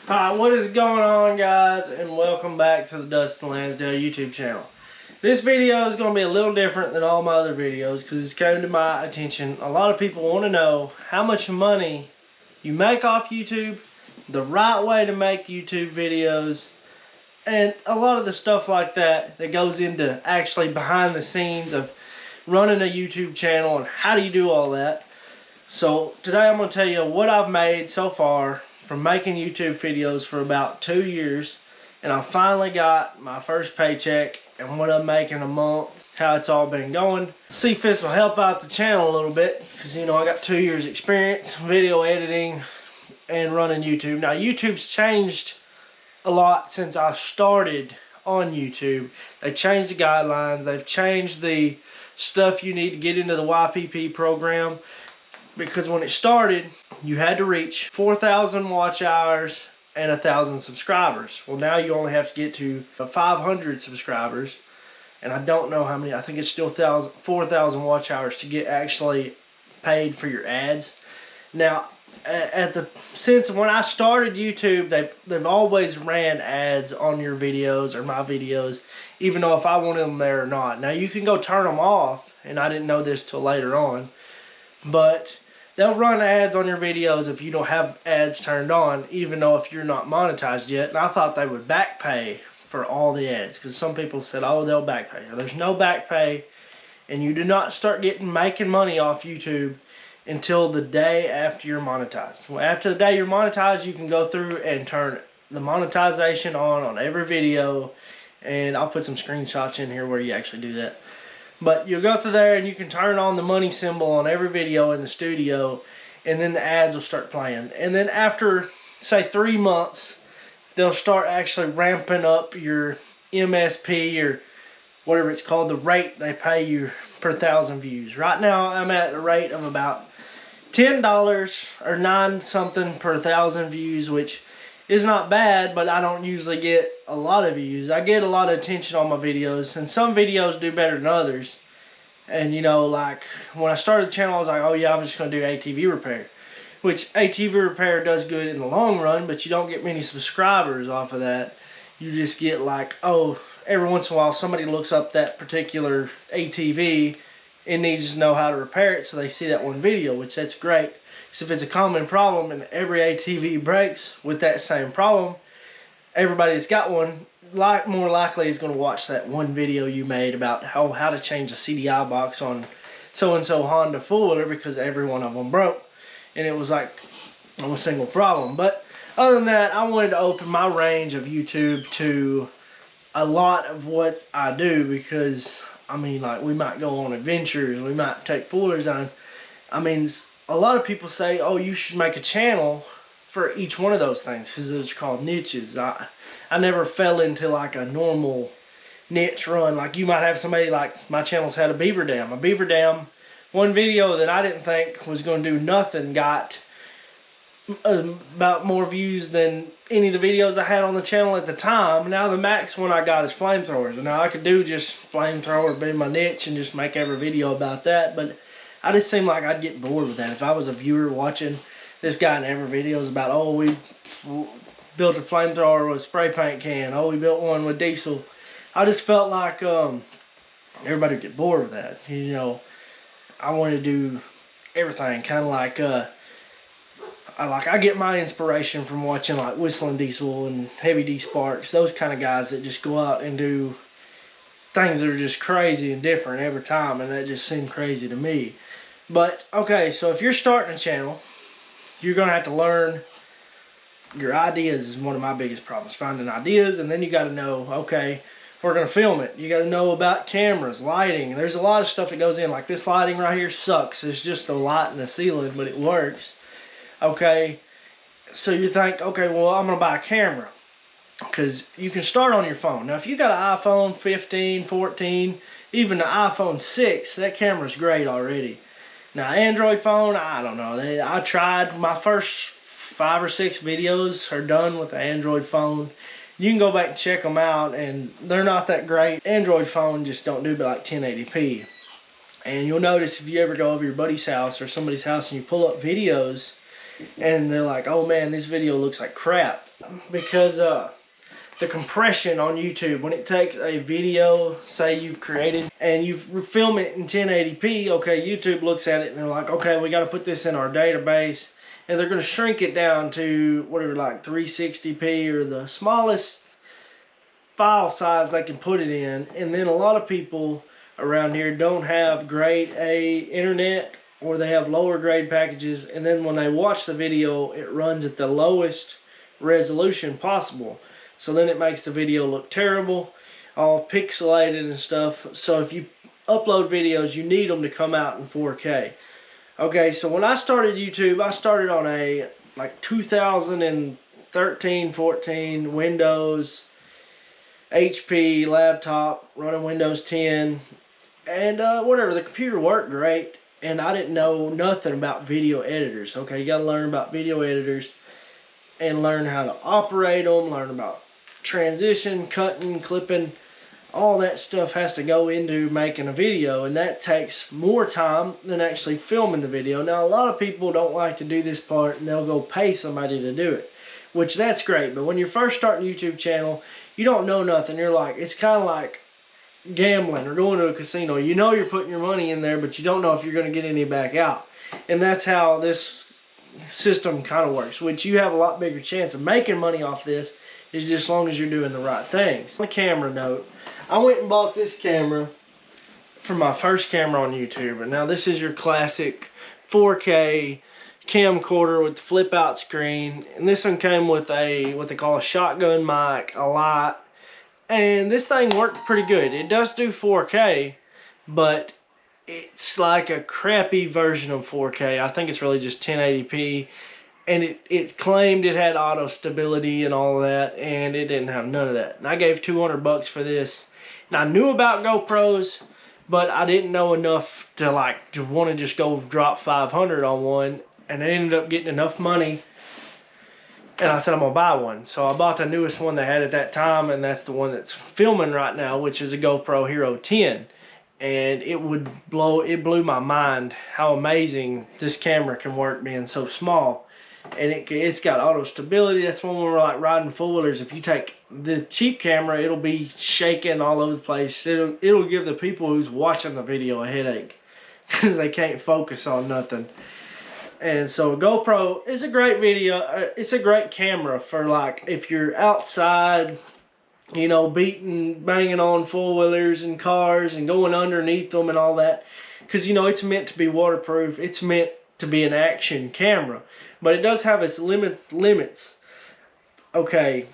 Alright, what is going on, guys, and welcome back to the Dustin Lansdale YouTube channel. This video is going to be a little different than all my other videos because it's come to my attention. A lot of people want to know how much money you make off YouTube, the right way to make YouTube videos, and a lot of the stuff like that that goes into actually behind the scenes of running a YouTube channel and how do you do all that. So today I'm going to tell you what I've made so far from making YouTube videos for about 2 years, and I finally got my first paycheck and what I'm making a month, how it's all been going. See if this will help out the channel a little bit, because you know I got 2 years experience video editing and running YouTube. Now YouTube's changed a lot since I started on YouTube. They changed the guidelines, they've changed the stuff you need to get into the YPP program. Because when it started, you had to reach 4,000 watch hours and 1,000 subscribers. Well, now you only have to get to 500 subscribers. And I don't know how many, I think it's still 4,000 watch hours to get actually paid for your ads. Now, since when I started YouTube, they've always ran ads on your videos or my videos, even though if I wanted them there or not. Now, you can go turn them off, and I didn't know this till later on. But they'll run ads on your videos if you don't have ads turned on, even though if you're not monetized yet. And I thought they would back pay for all the ads, because some people said, oh, they'll back pay. There's no back pay, and you do not start making money off YouTube until the day after you're monetized. Well, after the day you're monetized, you can go through and turn the monetization on every video, and I'll put some screenshots in here where you actually do that. But you'll go through there and you can turn on the money symbol on every video in the studio, and then the ads will start playing. And then after, say, 3 months, they'll start actually ramping up your MSP or whatever it's called, the rate they pay you per 1,000 views. Right now, I'm at the rate of about $10 or 9 something per 1,000 views, which is not bad, but I don't usually get a lot of views. I get a lot of attention on my videos, and some videos do better than others. And you know, like when I started the channel, I was like, oh yeah, I'm just going to do ATV repair, which ATV repair does good in the long run, but you don't get many subscribers off of that. You just get like, oh, every once in a while somebody looks up that particular ATV and needs to know how to repair it, so they see that one video, which that's great. So if it's a common problem and every ATV breaks with that same problem, everybody that's got one more likely is going to watch that one video you made about how to change a CDI box on so-and-so Honda four-wheeler, because every one of them broke. And it was like a single problem. But other than that, I wanted to open my range of YouTube to a lot of what I do, because, I mean, like, we might go on adventures, we might take foolers on. I mean, a lot of people say, oh, you should make a channel for each one of those things, because it's called niches. I never fell into like a normal niche run. Like you might have somebody, like my channel's had a beaver dam. A beaver dam, one video that I didn't think was going to do nothing got about more views than any of the videos I had on the channel at the time. Now the max one I got is flamethrowers. And now I could do just flamethrower, be my niche, and just make every video about that. But I just seemed like I'd get bored with that. If I was a viewer watching this guy in every video is about, oh, we built a flamethrower with a spray paint can. Oh, we built one with diesel. I just felt like everybody would get bored with that. You know, I wanted to do everything. Kind of like, I get my inspiration from watching like Whistling Diesel and Heavy D Sparks. Those kind of guys that just go out and do things that are just crazy and different every time. And that just seemed crazy to me. But, okay, so if you're starting a channel, you're going to have to learn your ideas is one of my biggest problems. Finding ideas, and then you got to know, okay, we're going to film it. You got to know about cameras, lighting. There's a lot of stuff that goes in. Like this lighting right here sucks. It's just a light in the ceiling, but it works. Okay, so you think, okay, well, I'm going to buy a camera, because you can start on your phone. Now, if you got an iPhone 15, 14, even the iPhone 6, that camera's great already. Now, Android phone, I don't know. I tried. My first 5 or 6 videos are done with the Android phone. You can go back and check them out, and they're not that great. Android phone just don't do but like 1080p. And you'll notice if you ever go over your buddy's house or somebody's house and you pull up videos, and they're like, oh man, this video looks like crap. Because the compression on YouTube, when it takes a video, say you've created, and you film it in 1080p, okay, YouTube looks at it and they're like, okay, we got to put this in our database, and they're going to shrink it down to whatever, like 360p or the smallest file size they can put it in. And then a lot of people around here don't have grade A internet, or they have lower grade packages, and then when they watch the video, it runs at the lowest resolution possible. So then it makes the video look terrible, all pixelated and stuff. So if you upload videos, you need them to come out in 4K. Okay, so when I started YouTube, I started on a like 2013, 14 Windows HP laptop running Windows 10, and whatever, the computer worked great, and I didn't know nothing about video editors. Okay, you got to learn about video editors and learn how to operate them, learn about transition, cutting, clipping. All that stuff has to go into making a video, and that takes more time than actually filming the video. Now, a lot of people don't like to do this part, and they'll go pay somebody to do it, which that's great. But when you're first starting a YouTube channel, you don't know nothing. You're like, it's kind of like gambling or going to a casino. You know you're putting your money in there, but you don't know if you're going to get any back out. And that's how this system kind of works, which you have a lot bigger chance of making money off this, is just as long as you're doing the right things. On the camera note, I went and bought this camera for my first camera on YouTube. And now this is your classic 4K camcorder with the flip out screen. And this one came with a, what they call a shotgun mic, a light. And this thing worked pretty good. It does do 4K, but it's like a crappy version of 4K. I think it's really just 1080p. And it claimed it had auto stability and all of that, and it didn't have none of that. And I gave $200 for this. And I knew about GoPros, but I didn't know enough to want to just go drop $500 on one. And I ended up getting enough money, and I said I'm gonna buy one. So I bought the newest one they had at that time, and that's the one that's filming right now, which is a GoPro Hero 10. And it blew my mind how amazing this camera can work being so small. And it's got auto stability. That's when we're like riding four-wheelers. If you take the cheap camera, it'll be shaking all over the place. It'll give the people who's watching the video a headache because they can't focus on nothing. And so GoPro is a great video. It's a great camera for like if you're outside, you know, banging on four-wheelers and cars and going underneath them and all that. Because, you know, it's meant to be waterproof. It's meant to be an action camera. But it does have its limits. Okay,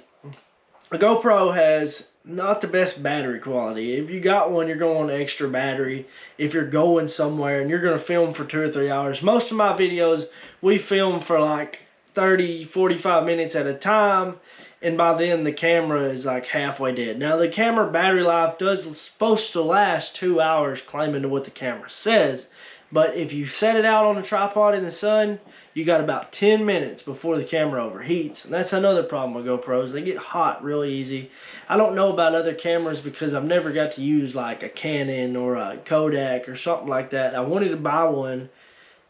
a GoPro has not the best battery quality. If you got one, you're going extra battery. If you're going somewhere and you're going to film for 2 or 3 hours. Most of my videos, we film for like 30, 45 minutes at a time. And by then, the camera is like halfway dead. Now, the camera battery life is supposed to last 2 hours, claiming to what the camera says. But if you set it out on a tripod in the sun, you got about 10 minutes before the camera overheats. And that's another problem with GoPros. They get hot really easy. I don't know about other cameras because I've never got to use like a Canon or a Kodak or something like that. I wanted to buy one,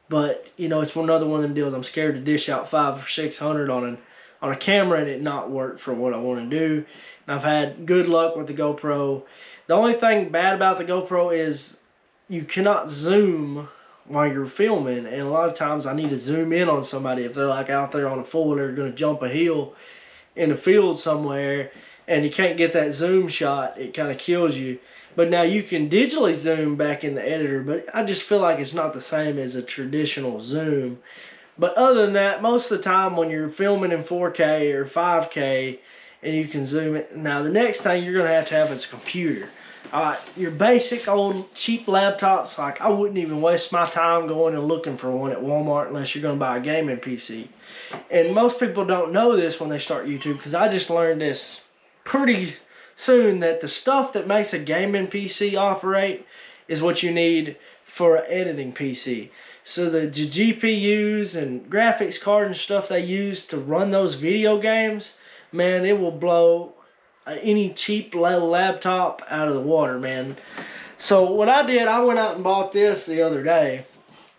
but you know, it's another one of them deals. I'm scared to dish out $500 or $600 on a camera and it not work for what I want to do. And I've had good luck with the GoPro. The only thing bad about the GoPro is you cannot zoom while you're filming, and a lot of times I need to zoom in on somebody if they're like out there on a four-wheeler going to jump a hill in the field somewhere and you can't get that zoom shot. It kind of kills you. But now you can digitally zoom back in the editor, but I just feel like it's not the same as a traditional zoom. But other than that, most of the time when you're filming in 4K or 5K and you can zoom it, now the next thing you're going to have is a computer. Your basic old cheap laptops, like I wouldn't even waste my time going and looking for one at Walmart unless you're going to buy a gaming PC. And most people don't know this when they start YouTube, because I just learned this pretty soon, that the stuff that makes a gaming PC operate is what you need for an editing PC. So the GPUs and graphics card and stuff they use to run those video games, man, it will blow any cheap little laptop out of the water, man. So what I did, I went out and bought this the other day.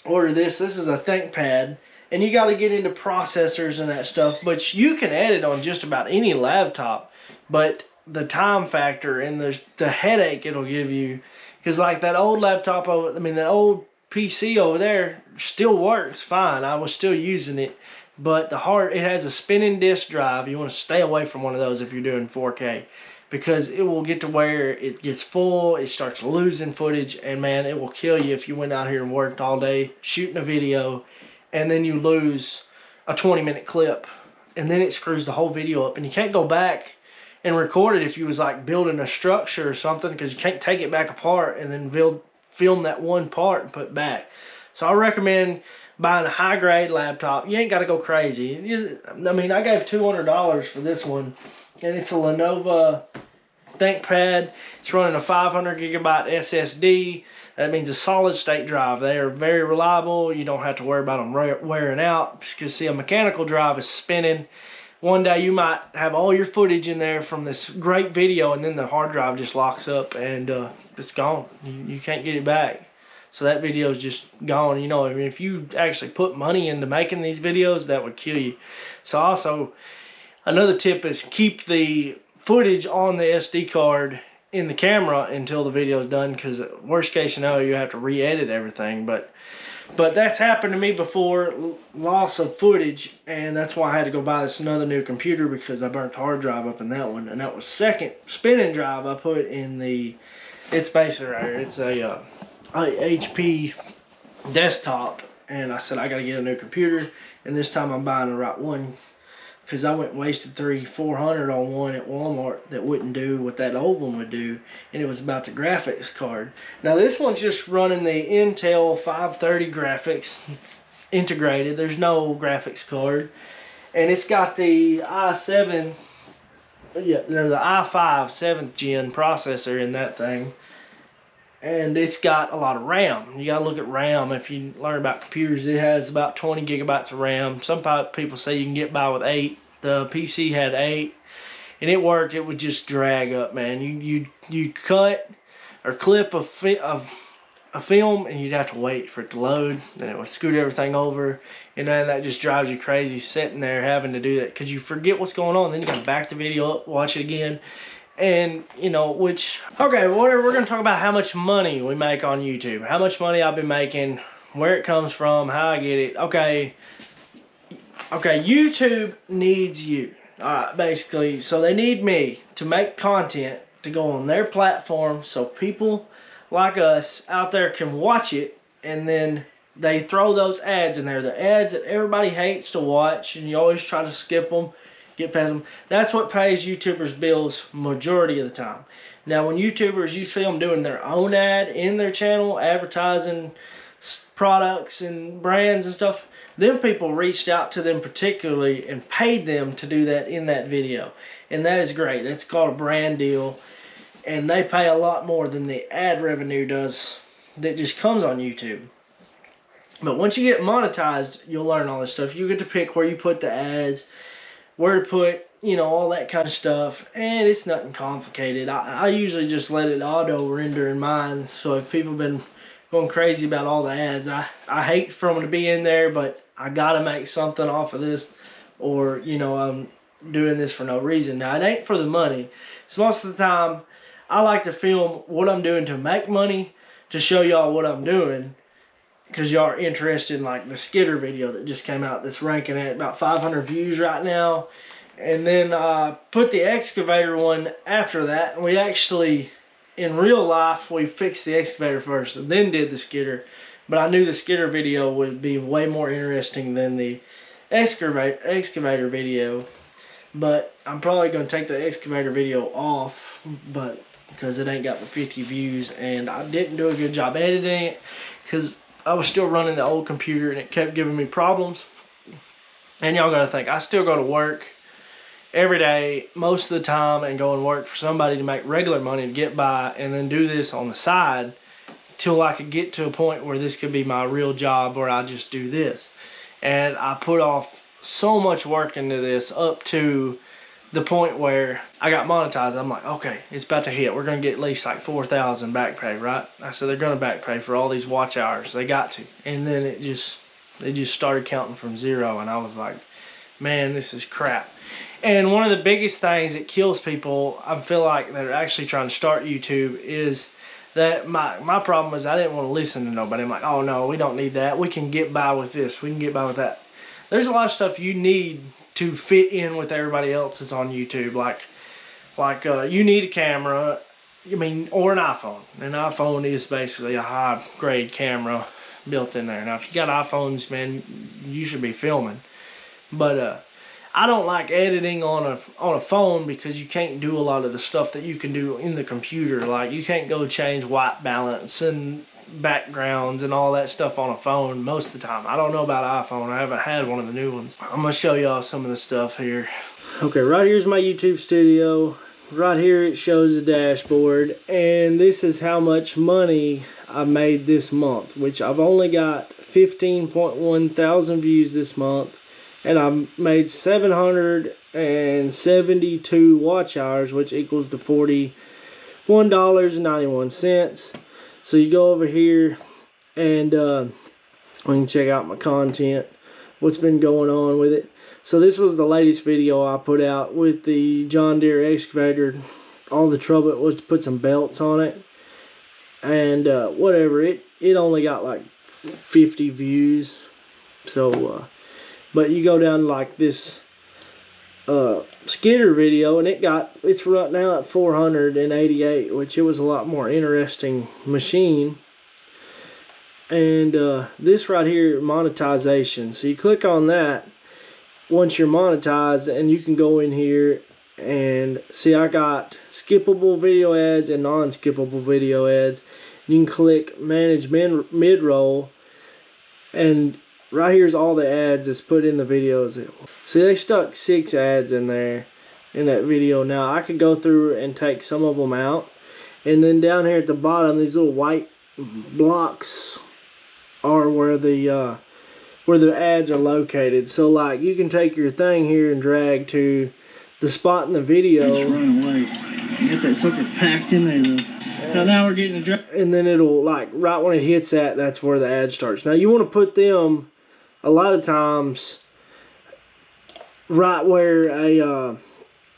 Ordered this. This is a ThinkPad, and you got to get into processors and that stuff. But you can edit on just about any laptop. But the time factor and the headache it'll give you, because like that old laptop, I mean that old PC over there still works fine. I was still using it, but it has a spinning disk drive. You want to stay away from one of those if you're doing 4K, because it will get to where it gets full, it starts losing footage, and man, it will kill you if you went out here and worked all day shooting a video and then you lose a 20-minute clip, and then it screws the whole video up, and you can't go back and record it if you was like building a structure or something, because you can't take it back apart and then film that one part and put back. So I recommend buying a high-grade laptop. You ain't got to go crazy. I mean, I gave $200 for this one, and it's a Lenovo ThinkPad. It's running a 500 gigabyte SSD. That means a solid state drive. They are very reliable. You don't have to worry about them wearing out, because see, a mechanical drive is spinning. One day you might have all your footage in there from this great video, and then the hard drive just locks up and it's gone. You can't get it back. So that video is just gone. You know, I mean, if you actually put money into making these videos, that would kill you. So also, another tip is keep the footage on the SD card in the camera until the video is done, because worst case scenario, you have to re-edit everything. But that's happened to me before, loss of footage, and that's why I had to go buy this another new computer, because I burnt the hard drive up in that one. And that was second spinning drive I put in the, it's basically right here, it's a HP desktop, and I said I gotta get a new computer, and this time I'm buying the right one, because I went and wasted $300-400 on one at Walmart that wouldn't do what that old one would do, and it was about the graphics card. Now this one's just running the Intel 530 graphics integrated. There's no graphics card, and it's got the i7, yeah, there's the i5 7th gen processor in that thing. And it's got a lot of RAM. You gotta look at RAM. If you learn about computers, it has about 20 gigabytes of RAM. Some people say you can get by with 8. The PC had 8, and it worked. It would just drag up, man. You cut or clip a film, and you'd have to wait for it to load. Then it would scoot everything over, and then that just drives you crazy sitting there having to do that, because you forget what's going on. Then you gotta back the video up, watch it again. And you know, okay, we're gonna talk about how much money we make on YouTube, how much money I've been making, where it comes from, how I get it. Okay, YouTube needs you, basically. So they need me to make content to go on their platform, so people like us out there can watch it, and then they throw those ads in there, the ads that everybody hates to watch, and you always try to skip them, get past them. That's what pays YouTubers bills majority of the time. Now when YouTubers, you see them doing their own ad in their channel, advertising products and brands and stuff, them people reached out to them particularly and paid them to do that in that video. And that is great. That's called a brand deal. And they pay a lot more than the ad revenue does that just comes on YouTube. But once you get monetized, you'll learn all this stuff. You get to pick where you put the ads, where to put, you know, all that kind of stuff, and it's nothing complicated. I usually just let it auto render in mine. So if people have been going crazy about all the ads, I hate for them to be in there, but I gotta make something off of this, or you know, I'm doing this for no reason. Now it ain't for the money. So most of the time I like to film what I'm doing to make money, to show y'all what I'm doing, because y'all are interested in like the skidder video that just came out that's ranking at about 500 views right now. And then put the excavator one after that. We actually, in real life, we fixed the excavator first and then did the skidder. But I knew the skidder video would be way more interesting than the excavator video. But I'm probably going to take the excavator video off, because it ain't got the 50 views, and I didn't do a good job editing it, because I was still running the old computer and it kept giving me problems. And y'all gotta think, I still go to work every day, most of the time, and go and work for somebody to make regular money to get by, and then do this on the side till I could get to a point where this could be my real job, where I just do this. And I put off so much work into this up to the point where I got monetized. I'm like, okay, it's about to hit. We're gonna get at least like 4,000 back pay, right? I said they're gonna back pay for all these watch hours. They got to. And then it just They just started counting from 0, and I was like, man, this is crap. And one of the biggest things that kills people, I feel like, that are actually trying to start YouTube is that my problem was I didn't want to listen to nobody. I'm like, oh no, we don't need that. We can get by with this. We can get by with that. There's a lot of stuff you need to fit in with everybody else that's on YouTube. Like you need a camera, or an iPhone. An iPhone is basically a high-grade camera built in there. Now, if you got iPhones, man, you should be filming. But I don't like editing on a phone because you can't do a lot of the stuff that you can do in the computer. Like, you can't go change white balance and backgrounds and all that stuff on a phone most of the time. I don't know about iPhone. I haven't had one of the new ones. I'm going to show y'all some of the stuff here. Okay, right here's my YouTube studio. Right here it shows the dashboard. And this is how much money I made this month, which I've only got 15.1 thousand views this month. And I made 772 watch hours, which equals to $41.91. So you go over here and we can check out my content, what's been going on with it. So this was the latest video I put out with the John Deere excavator. All the trouble it was to put some belts on it. And whatever, it only got like 50 views. So but you go down like this skidder video, and it's right now at 488, which it was a lot more interesting machine. And this right here, monetization. So you click on that once you're monetized, and you can go in here and see I got skippable video ads and non-skippable video ads. You can click manage mid-roll, and right here's all the ads that's put in the videos. See, they stuck 6 ads in there in that video. Now I could go through and take some of them out, and then down here at the bottom, these little white blocks are where the ads are located. So like, you can take your thing here and drag to the spot in the video. It's running away. Get that sucker packed in there though. Now we're getting a and then it'll, like, right when it hits that, that's where the ad starts. Now you want to put them a lot of times right where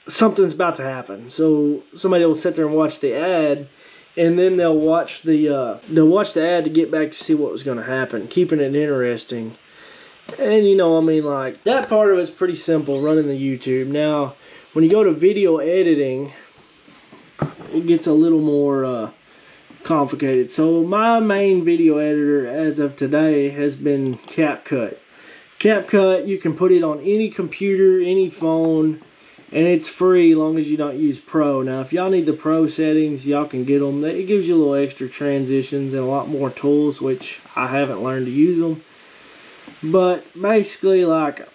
something's about to happen. So somebody will sit there and watch the ad, and then they'll watch the ad to get back to see what was going to happen, keeping it interesting. And like, that part of it's pretty simple, running the YouTube. Now, when you go to video editing, it gets a little more complicated. So my main video editor as of today has been CapCut. CapCut, you can put it on any computer, any phone, and it's free as long as you don't use Pro. Now, if y'all need the Pro settings, y'all can get them. It gives you a little extra transitions and a lot more tools, which I haven't learned to use them. But basically, like,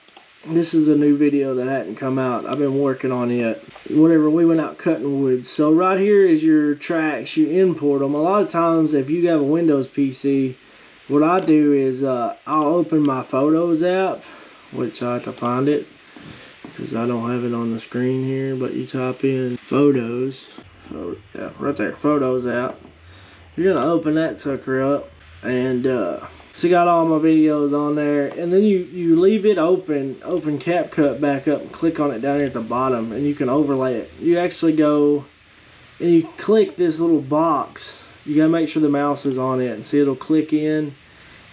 this is a new video that hadn't come out. I've been working on it. Whatever, we went out cutting wood. So right here is your tracks. You import them. A lot of times, if you have a Windows PC, what I do is I'll open my Photos app, which I have to find it because I don't have it on the screen here. But you type in Photos. Yeah, right there, Photos app. You're gonna open that sucker up, and so you got all my videos on there, and then you leave it open CapCut back up, and click on it down here at the bottom, and you can overlay it. You actually go and you click this little box. You gotta make sure the mouse is on it, and see, it'll click in,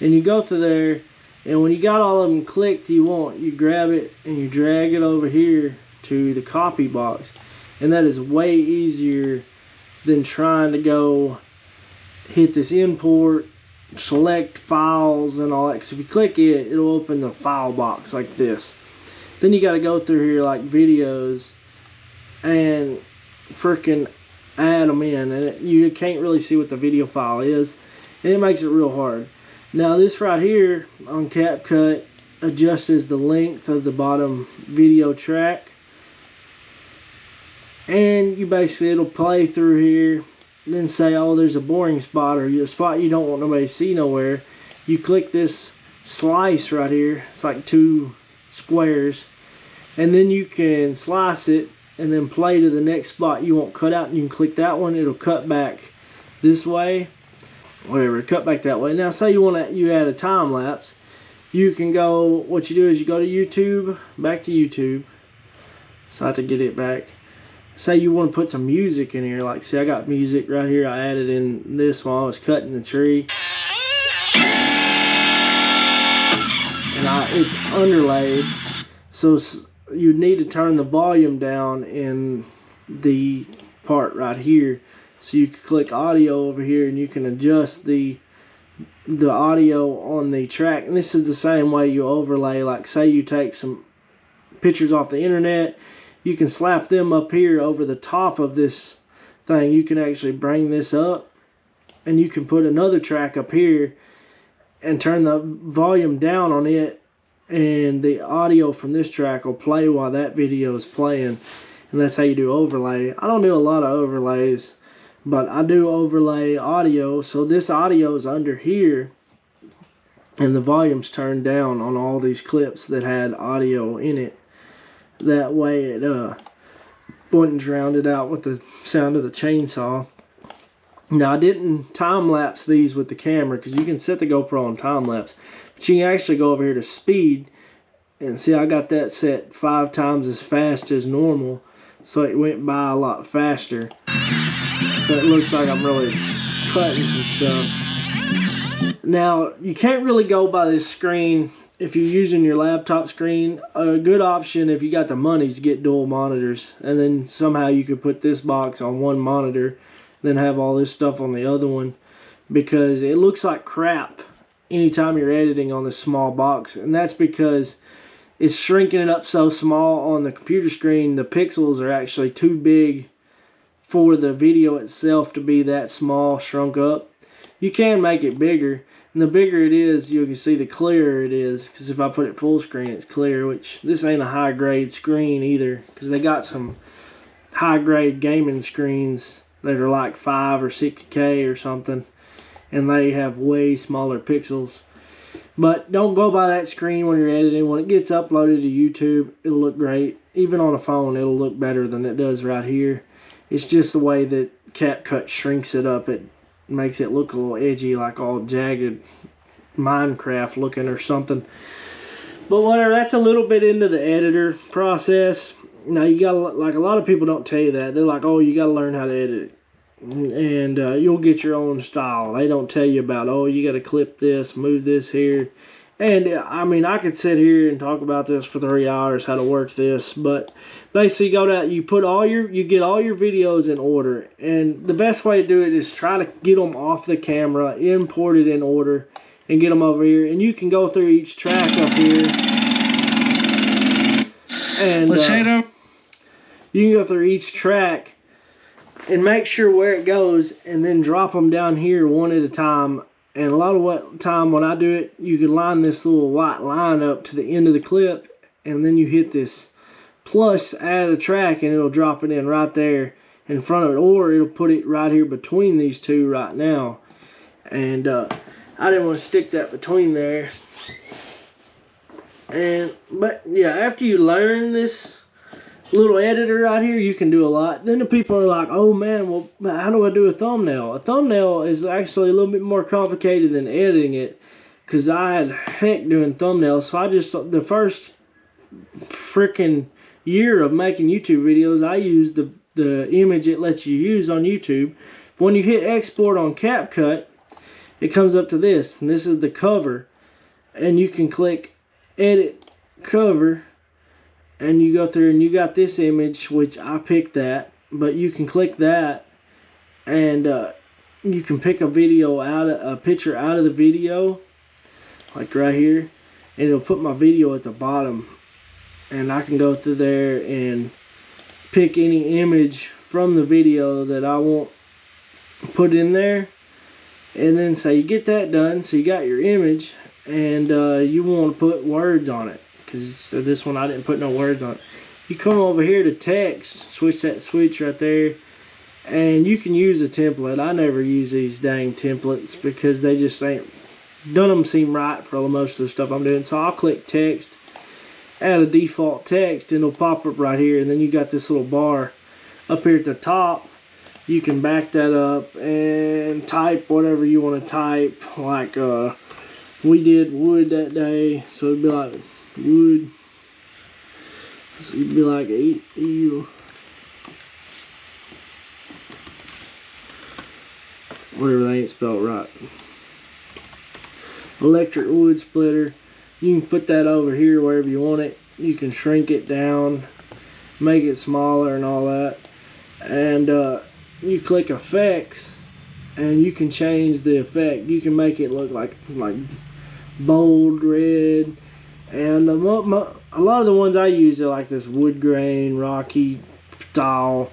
and you go through there, and when you got all of them clicked you grab it and you drag it over here to the copy box. And that is way easier than trying to go hit this import, select files and all that, because if you click it, it'll open the file box like this. Then you got to go through here like videos and freaking add them in, and you can't really see what the video file is, and it makes it real hard. Now this right here on CapCut adjusts the length of the bottom video track, and you basically, it'll play through here, then say, oh, there's a boring spot or a spot you don't want nobody to see nowhere. You click this slice right here. It's like 2 squares, and then you can slice it and then play to the next spot you want cut out, and you can click that one. It'll cut back this way, whatever, cut back that way. Now say you add a time lapse, you can go, what you do is you go to YouTube, back to YouTube. So I have to get it back. Say you want to put some music in here, like see I got music right here. I added in this while I was cutting the tree. And it's underlaid. So you need to turn the volume down in the part right here. So you can click audio over here and you can adjust the audio on the track. And this is the same way you overlay, like say you take some pictures off the internet, you can slap them up here over the top of this thing. You can actually bring this up and you can put another track up here and turn the volume down on it, and the audio from this track will play while that video is playing. And that's how you do overlay. I don't do a lot of overlays, but I do overlay audio. So this audio is under here and the volume's turned down on all these clips that had audio in it. That way it wouldn't drown it out with the sound of the chainsaw. Now I didn't time lapse these with the camera because you can set the GoPro on time lapse, but you can actually go over here to speed and see I got that set 5 times as fast as normal, so it went by a lot faster. So it looks like I'm really cutting some stuff. Now you can't really go by this screen if you're using your laptop screen. A good option if you got the money is to get dual monitors, and then somehow you could put this box on one monitor, then have all this stuff on the other one, because it looks like crap anytime you're editing on this small box. And that's because it's shrinking it up so small on the computer screen. The pixels are actually too big for the video itself to be that small, shrunk up. You can make it bigger, and the bigger it is, you can see the clearer it is, because if I put it full screen it's clear, which this ain't a high grade screen either, because they got some high grade gaming screens that are like 5 or 6K or something, and they have way smaller pixels. But don't go by that screen when you're editing. When it gets uploaded to YouTube, it'll look great. Even on a phone, it'll look better than it does right here. It's just the way that CapCut shrinks it up. It makes it look a little edgy, like all jagged Minecraft looking or something. But whatever, that's a little bit into the editor process. Now you gotta, like a lot of people don't tell you that. They're like, oh, you gotta learn how to edit it, and you'll get your own style. They don't tell you about, oh, you gotta clip this, move this here. And I mean, I could sit here and talk about this for 3 hours, how to work this. But basically, you get all your videos in order, and the best way to do it is try to get them off the camera, import it in order, and get them over here. And you can go through each track up here, and you can go through each track and make sure where it goes, and then drop them down here one at a time. And a lot of time when I do it, you can line this little white line up to the end of the clip, and then you hit this plus add a track, and it'll drop it in right there in front of it, or it'll put it right here between these two right now. And I didn't want to stick that between there. But yeah, after you learn this little editor right here, you can do a lot. Then the people are like, oh man, well, how do I do a thumbnail? A thumbnail is actually a little bit more complicated than editing it, because I had heck doing thumbnails. So I just, the first freaking year of making YouTube videos, I used the image it lets you use on YouTube. When you hit export on CapCut, it comes up to this, and this is the cover, and you can click edit cover, and you go through and you got this image, which I picked that, but you can click that, and you can pick a picture out of the video, like right here, and it'll put my video at the bottom, and I can go through there and pick any image from the video that I want put in there. And then so you get that done, so you got your image, and you want to put words on it, because this one I didn't put no words on it. You come over here to text, switch that switch right there, and you can use a template. I never use these dang templates because they just ain't, none of them seem right for most of the stuff I'm doing. So I'll click text, add a default text, and it'll pop up right here, and then you got this little bar up here at the top. You can back that up and type whatever you want to type, like We did wood that day, so it'd be like wood. So it'd be like whatever, they ain't spelled right. Electric wood splitter. You can put that over here wherever you want it. You can shrink it down, make it smaller and all that. And you click effects and you can change the effect. You can make it look like bold red. And a lot of the ones I use are like this wood grain, rocky style.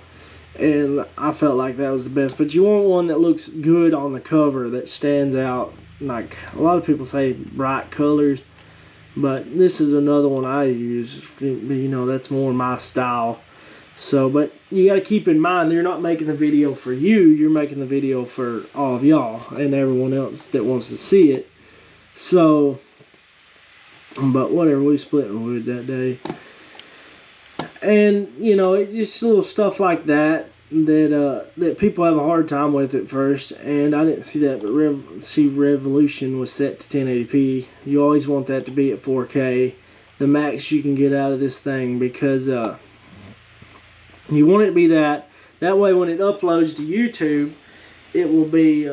And I felt like that was the best. But you want one that looks good on the cover, that stands out. Like a lot of people say bright colors, but this is another one I use. You know, that's more my style. So, but you got to keep in mind, you're not making the video for you. You're making the video for all of y'all and everyone else that wants to see it. So, but whatever, we split wood that day. And, you know, it's just little stuff like that that people have a hard time with at first. And I didn't see that, but Revolution was set to 1080p. You always want that to be at 4K, the max you can get out of this thing, because you want it to be that. That way when it uploads to YouTube, it will be...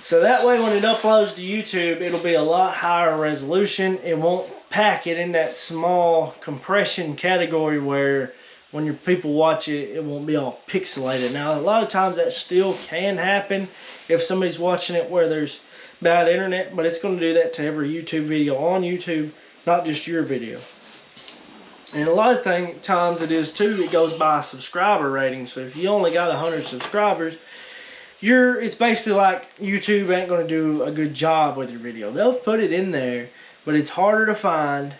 So that way when it uploads to YouTube, it'll be a lot higher resolution. It won't pack it in that small compression category where when your people watch it, it won't be all pixelated. Now, a lot of times that still can happen if somebody's watching it where there's bad internet, but it's going to do that to every YouTube video on YouTube, not just your video. And a lot of times it is too, it goes by subscriber rating. So if you only got 100 subscribers, it's basically like YouTube ain't going to do a good job with your video. They'll put it in there, but it's harder to find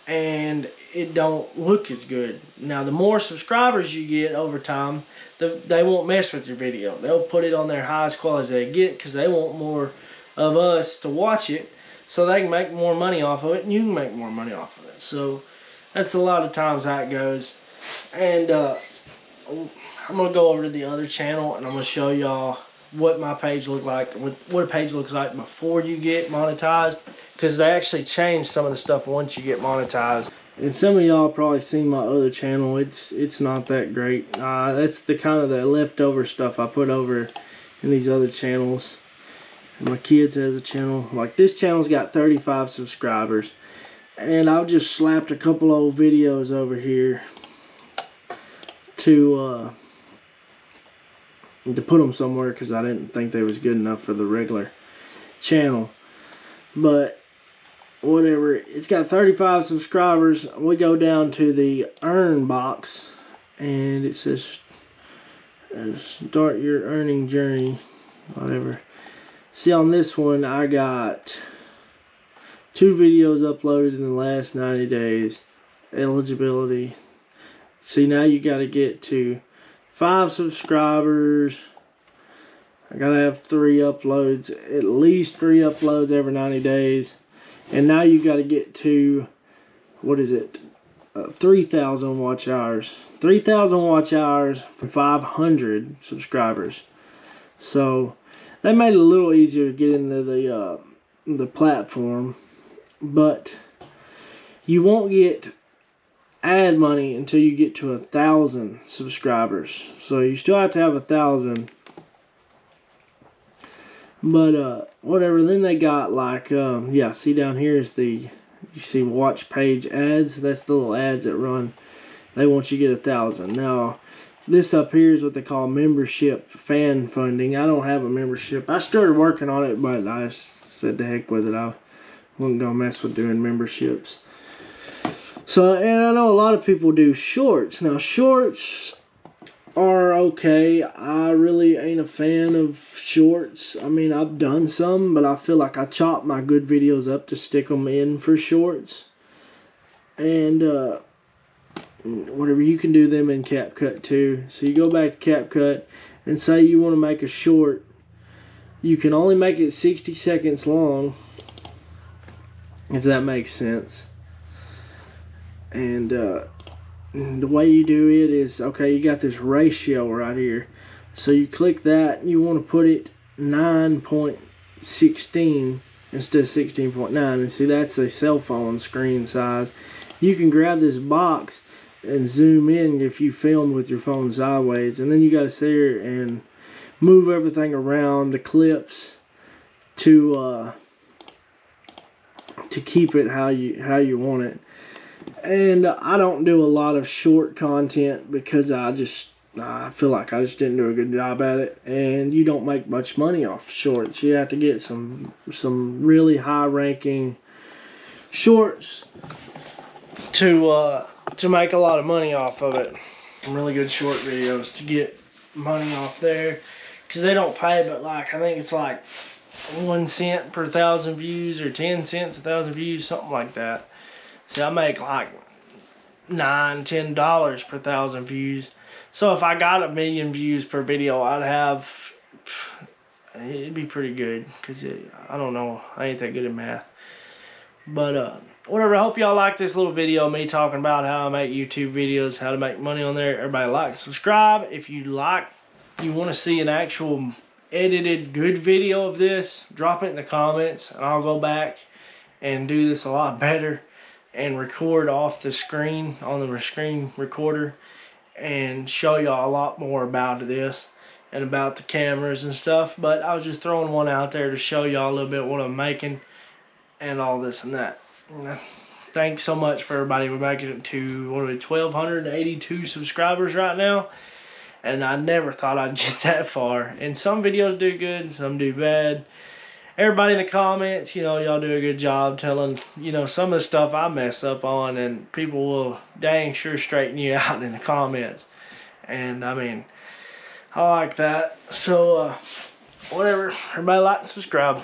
and it don't look as good. Now, the more subscribers you get over time, they won't mess with your video. They'll put it on their highest quality they get because they want more of us to watch it so they can make more money off of it and you can make more money off of it. So that's a lot of times how it goes. And I'm going to go over to the other channel and I'm going to show y'all what my page looked like, what a page looks like before you get monetized, because they actually change some of the stuff once you get monetized. And some of y'all probably seen my other channel. It's not that great. That's the kind of the leftover stuff I put over in these other channels. And my kids has a channel. Like this channel's got 35 subscribers. And I've just slapped a couple old videos over here to put them somewhere because I didn't think they was good enough for the regular channel. But whatever, it's got 35 subscribers. We go down to the earn box and it says start your earning journey, whatever. See, on this one I got 2 videos uploaded in the last 90 days. Eligibility. See, now you got to get to 5 subscribers. I gotta have 3 uploads, at least 3 uploads every 90 days. And now you gotta get to, what is it? 3,000 watch hours. 3,000 watch hours for 500 subscribers. So that made it a little easier to get into the platform, but you won't get ad money until you get to 1,000 subscribers. So you still have to have 1,000. But whatever. Then they got like yeah, see down here is you see watch page ads. That's the little ads that run. They want you to get 1,000. Now this up here is what they call membership fan funding. I don't have a membership. I started working on it, but I said to heck with it. I wasn't gonna mess with doing memberships. So, and I know a lot of people do shorts. Now, shorts are okay. I really ain't a fan of shorts. I mean, I've done some, but I feel like I chop my good videos up to stick them in for shorts. And, whatever, you can do them in CapCut too. So you go back to CapCut and say you want to make a short. You can only make it 60 seconds long, if that makes sense. And the way you do it is, okay, you got this ratio right here. So you click that, and you want to put it 9.16 instead of 16.9. And see, that's a cell phone screen size. You can grab this box and zoom in if you film with your phone sideways, and then you got to sit here and move everything around the clips to keep it how you want it. And I don't do a lot of short content because I feel like I just didn't do a good job at it, and you don't make much money off shorts. You have to get some really high ranking shorts to make a lot of money off of it. Some really good short videos to get money off there, because they don't pay but like, I think it's like 1 cent per 1,000 views or 10 cents 1,000 views, something like that. See, I make like $9–10 per 1,000 views. So if I got 1 million views per video, it'd be pretty good, because I don't know, I ain't that good at math. But whatever, I hope y'all like this little video, me talking about how I make YouTube videos, how to make money on there. Everybody like and subscribe. If you want to see an actual edited good video of this, drop it in the comments, and I'll go back and do this a lot better and record off the screen on the screen recorder and show y'all a lot more about this and about the cameras and stuff. But I was just throwing one out there to show y'all a little bit what I'm making and all this and that. Thanks so much for everybody. We're making it to 1,282 subscribers right now, and I never thought I'd get that far. And some videos do good and some do bad. Everybody in the comments, y'all do a good job telling, some of the stuff I mess up on, and people will dang sure straighten you out in the comments. And I mean, I like that. So whatever, everybody like and subscribe.